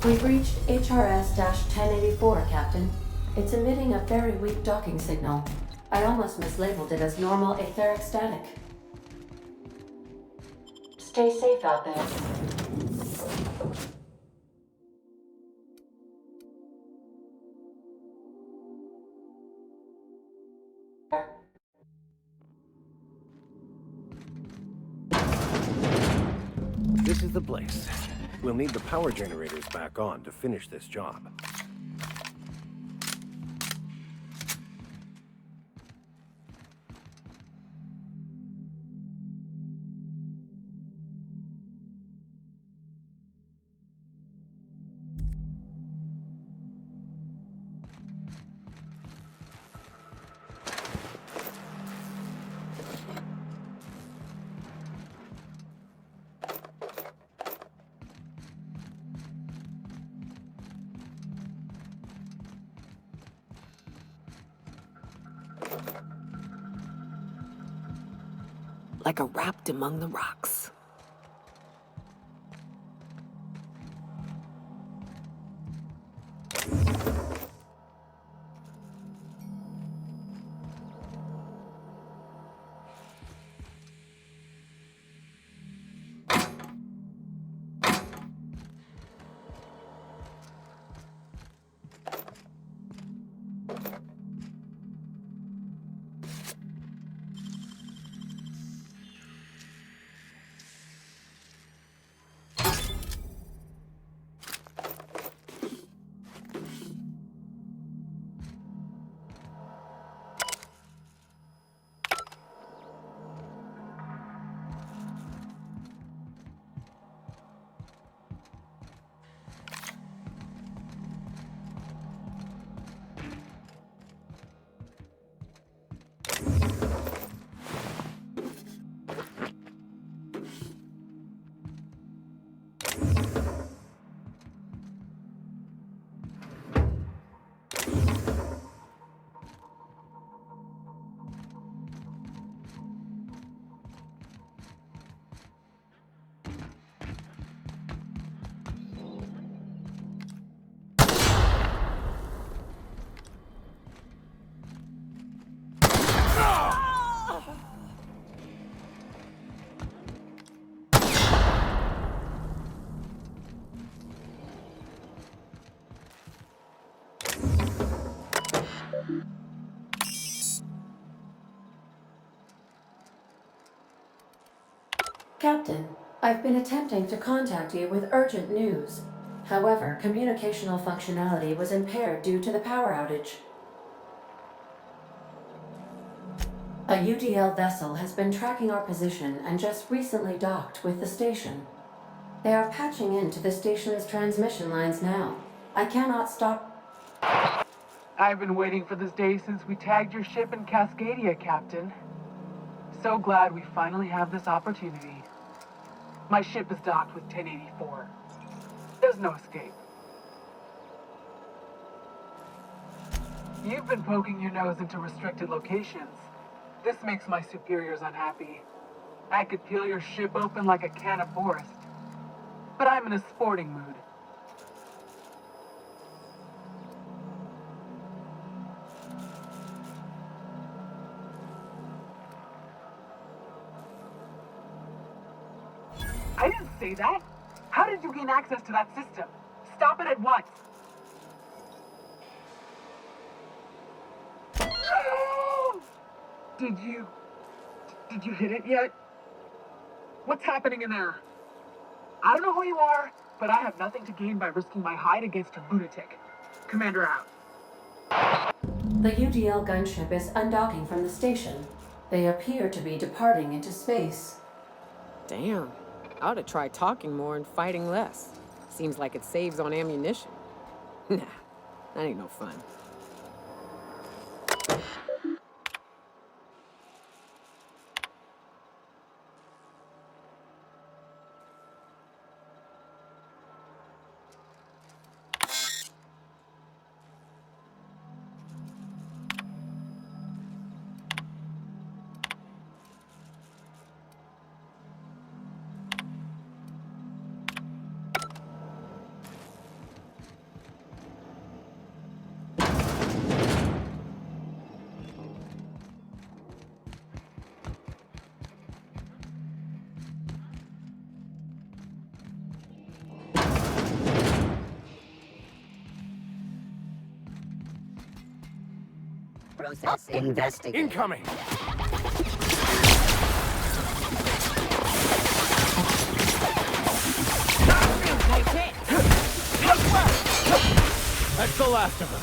We've reached HRS-1084, Captain. It's emitting a very weak docking signal. I almost mislabeled it as normal etheric static. Stay safe out there. This is the place. We'll need the power generators back on to finish this job. Like a wrapped among the rocks. Captain, I've been attempting to contact you with urgent news. However, communicational functionality was impaired due to the power outage. A UDL vessel has been tracking our position and just recently docked with the station. They are patching into the station's transmission lines now. I cannot stop. I've been waiting for this day since we tagged your ship in Cascadia, Captain. So glad we finally have this opportunity. My ship is docked with 1084. There's no escape. You've been poking your nose into restricted locations. This makes my superiors unhappy. I could peel your ship open like a can of forest. But I'm in a sporting mood. I didn't say that. How did you gain access to that system? Stop it at once. No! Did you hit it yet? What's happening in there? I don't know who you are, but I have nothing to gain by risking my hide against a lunatic. Commander out. The UDL gunship is undocking from the station. They appear to be departing into space. Damn. I ought to try talking more and fighting less. Seems like it saves on ammunition. Nah, that ain't no fun. Process investigated. Incoming! Nice hit. That's the last of them.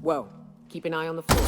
Whoa. Keep an eye on the floor.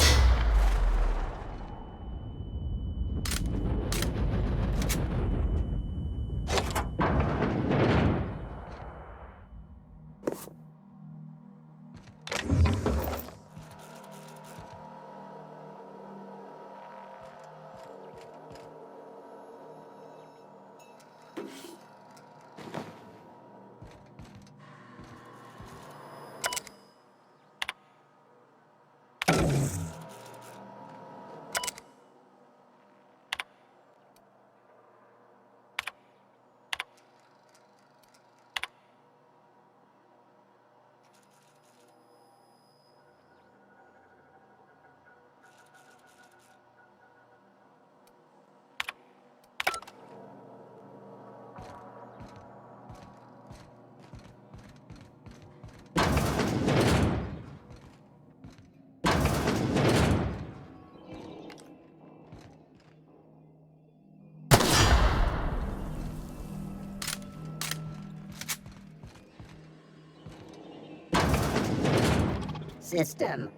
System.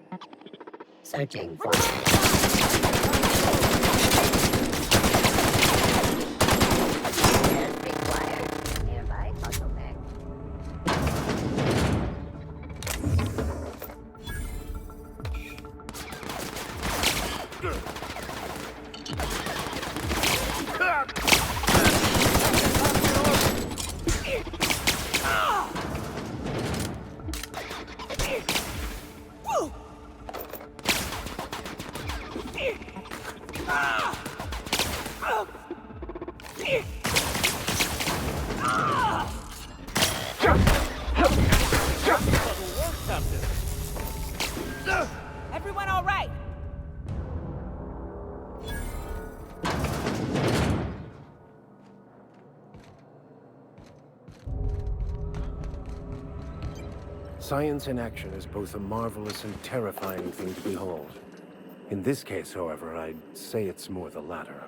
Searching for... Repairs required. Nearby muscle bank. Captain. Everyone all right? Science in action is both a marvelous and terrifying thing to behold. In this case, however, I'd say it's more the latter.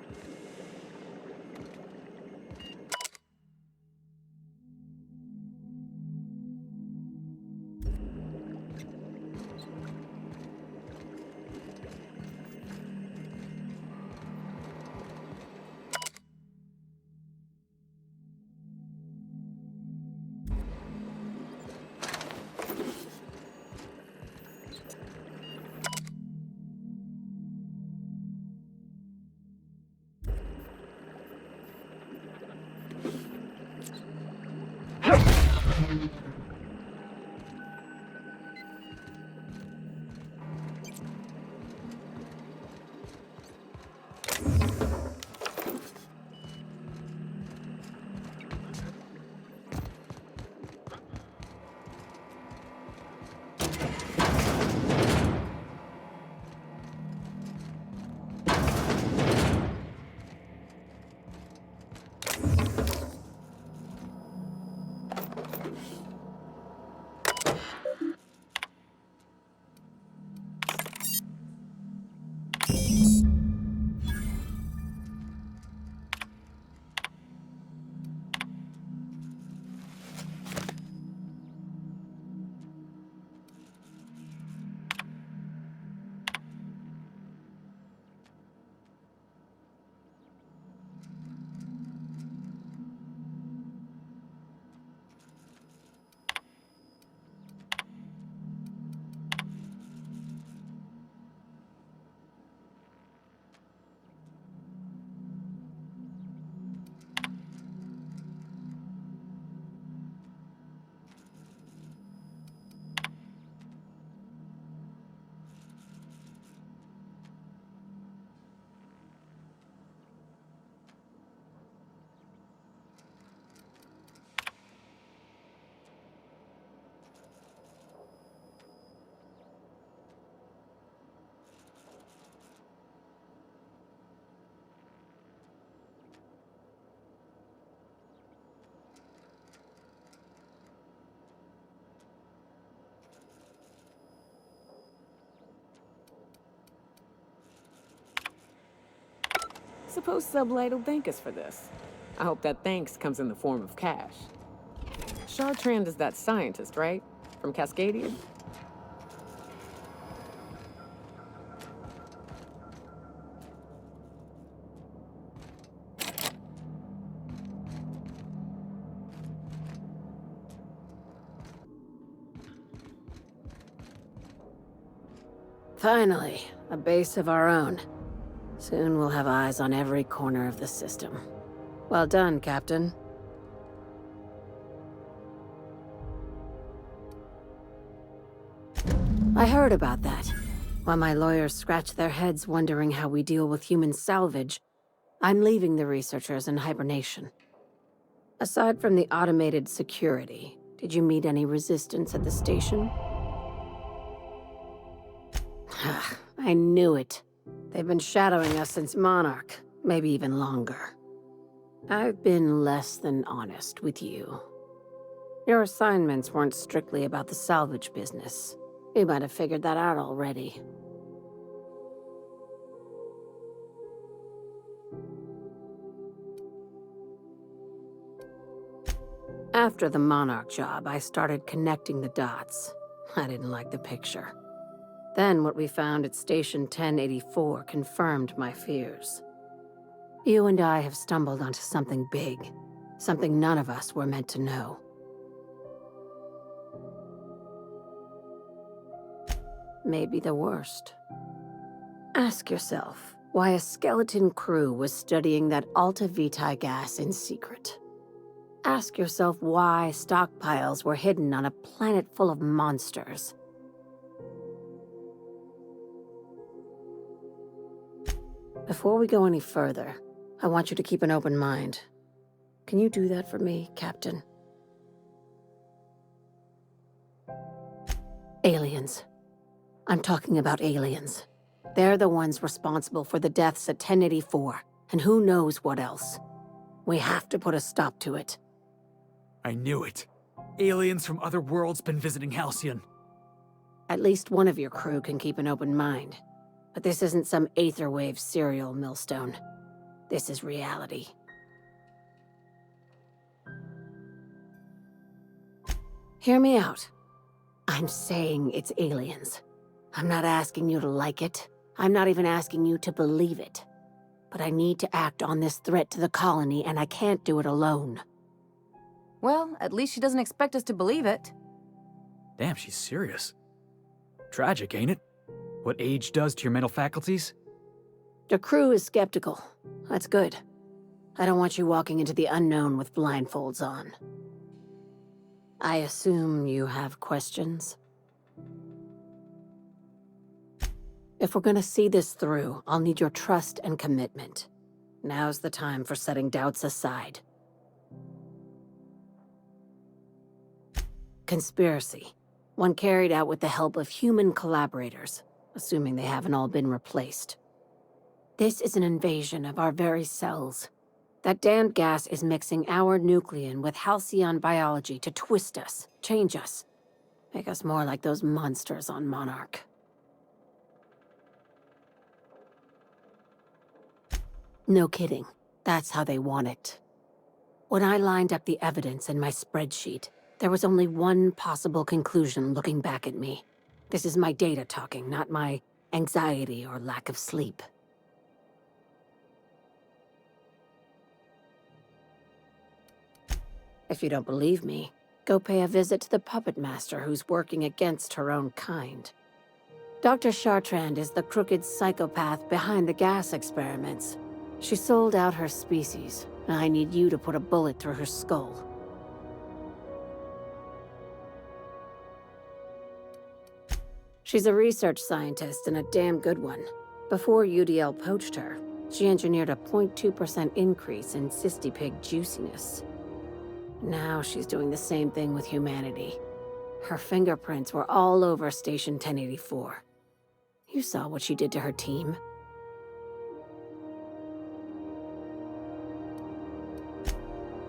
Suppose Sublight will thank us for this. I hope that thanks comes in the form of cash. Chartrand is that scientist, right? From Cascadia? Finally, a base of our own. Soon we'll have eyes on every corner of the system. Well done, Captain. I heard about that. While my lawyers scratch their heads wondering how we deal with human salvage, I'm leaving the researchers in hibernation. Aside from the automated security, did you meet any resistance at the station? I knew it. They've been shadowing us since Monarch, maybe even longer. I've been less than honest with you. Your assignments weren't strictly about the salvage business. You might have figured that out already. After the Monarch job, I started connecting the dots. I didn't like the picture. Then what we found at Station 1084 confirmed my fears. You and I have stumbled onto something big. Something none of us were meant to know. Maybe the worst. Ask yourself why a skeleton crew was studying that alta-vitae gas in secret. Ask yourself why stockpiles were hidden on a planet full of monsters. Before we go any further, I want you to keep an open mind. Can you do that for me, Captain? Aliens. I'm talking about aliens. They're the ones responsible for the deaths at 1084, and who knows what else. We have to put a stop to it. I knew it. Aliens from other worlds been visiting Halcyon. At least one of your crew can keep an open mind. But this isn't some aetherwave serial, Millstone. This is reality. Hear me out. I'm saying it's aliens. I'm not asking you to like it. I'm not even asking you to believe it. But I need to act on this threat to the colony, and I can't do it alone. Well, at least she doesn't expect us to believe it. Damn, she's serious. Tragic, ain't it? What age does to your mental faculties? The crew is skeptical. That's good. I don't want you walking into the unknown with blindfolds on. I assume you have questions? If we're gonna see this through, I'll need your trust and commitment. Now's the time for setting doubts aside. Conspiracy. One carried out with the help of human collaborators, assuming they haven't all been replaced. This is an invasion of our very cells. That damned gas is mixing our nucleon with halcyon biology to twist us, change us, make us more like those monsters on Monarch. No kidding. That's how they want it. When I lined up the evidence in my spreadsheet, there was only one possible conclusion looking back at me. This is my data talking, not my anxiety or lack of sleep. If you don't believe me, go pay a visit to the puppet master who's working against her own kind. Dr. Chartrand is the crooked psychopath behind the gas experiments. She sold out her species, and I need you to put a bullet through her skull. She's a research scientist and a damn good one. Before UDL poached her, she engineered a 0.2% increase in cystipig juiciness. Now she's doing the same thing with humanity. Her fingerprints were all over Station 1084. You saw what she did to her team.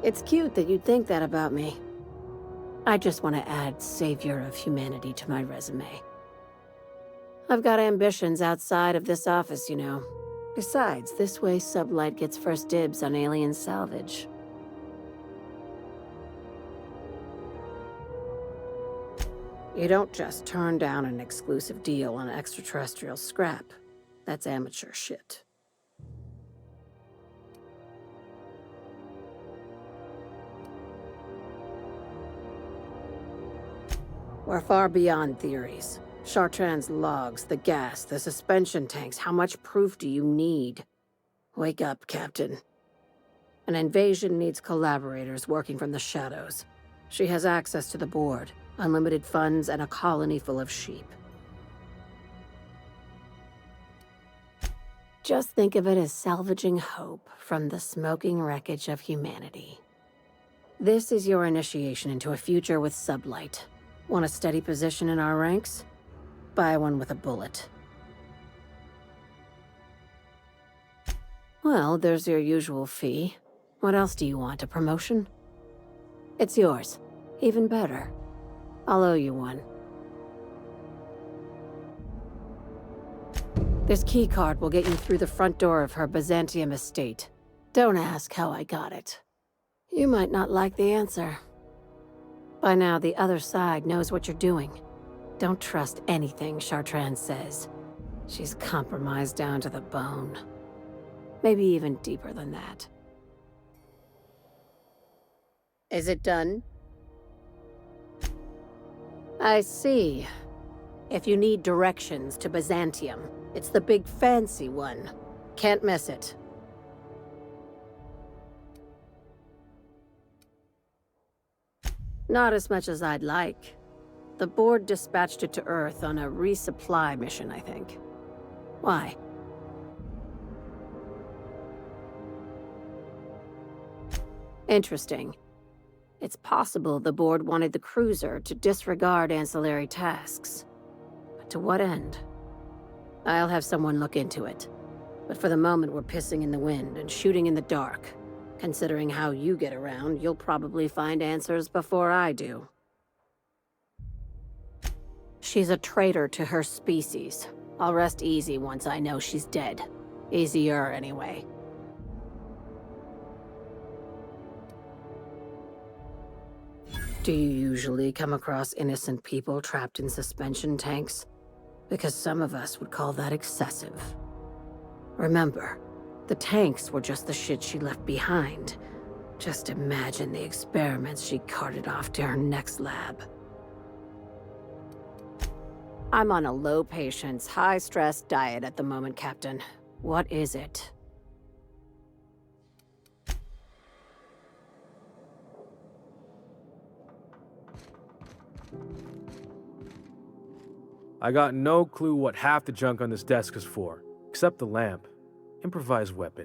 It's cute that you'd think that about me. I just want to add savior of humanity to my resume. I've got ambitions outside of this office, you know. Besides, this way Sublight gets first dibs on alien salvage. You don't just turn down an exclusive deal on extraterrestrial scrap. That's amateur shit. We're far beyond theories. Chartrand's logs, the gas, the suspension tanks, how much proof do you need? Wake up, Captain. An invasion needs collaborators working from the shadows. She has access to the board, unlimited funds, and a colony full of sheep. Just think of it as salvaging hope from the smoking wreckage of humanity. This is your initiation into a future with Sublight. Want a steady position in our ranks? Buy one with a bullet. Well, there's your usual fee. What else do you want, a promotion? It's yours. Even better. I'll owe you one. This keycard will get you through the front door of her Byzantium estate. Don't ask how I got it. You might not like the answer. By now, the other side knows what you're doing. Don't trust anything Chartrand says. She's compromised down to the bone. Maybe even deeper than that. Is it done? I see. If you need directions to Byzantium, it's the big fancy one. Can't miss it. Not as much as I'd like. The board dispatched it to Earth on a resupply mission, I think. Why? Interesting. It's possible the board wanted the cruiser to disregard ancillary tasks. But to what end? I'll have someone look into it. But for the moment, we're pissing in the wind and shooting in the dark. Considering how you get around, you'll probably find answers before I do. She's a traitor to her species. I'll rest easy once I know she's dead. Easier, anyway. Do you usually come across innocent people trapped in suspension tanks? Because some of us would call that excessive. Remember, the tanks were just the shit she left behind. Just imagine the experiments she carted off to her next lab. I'm on a low-patience, high-stress diet at the moment, Captain. What is it? I got no clue what half the junk on this desk is for, except the lamp. Improvised weapon.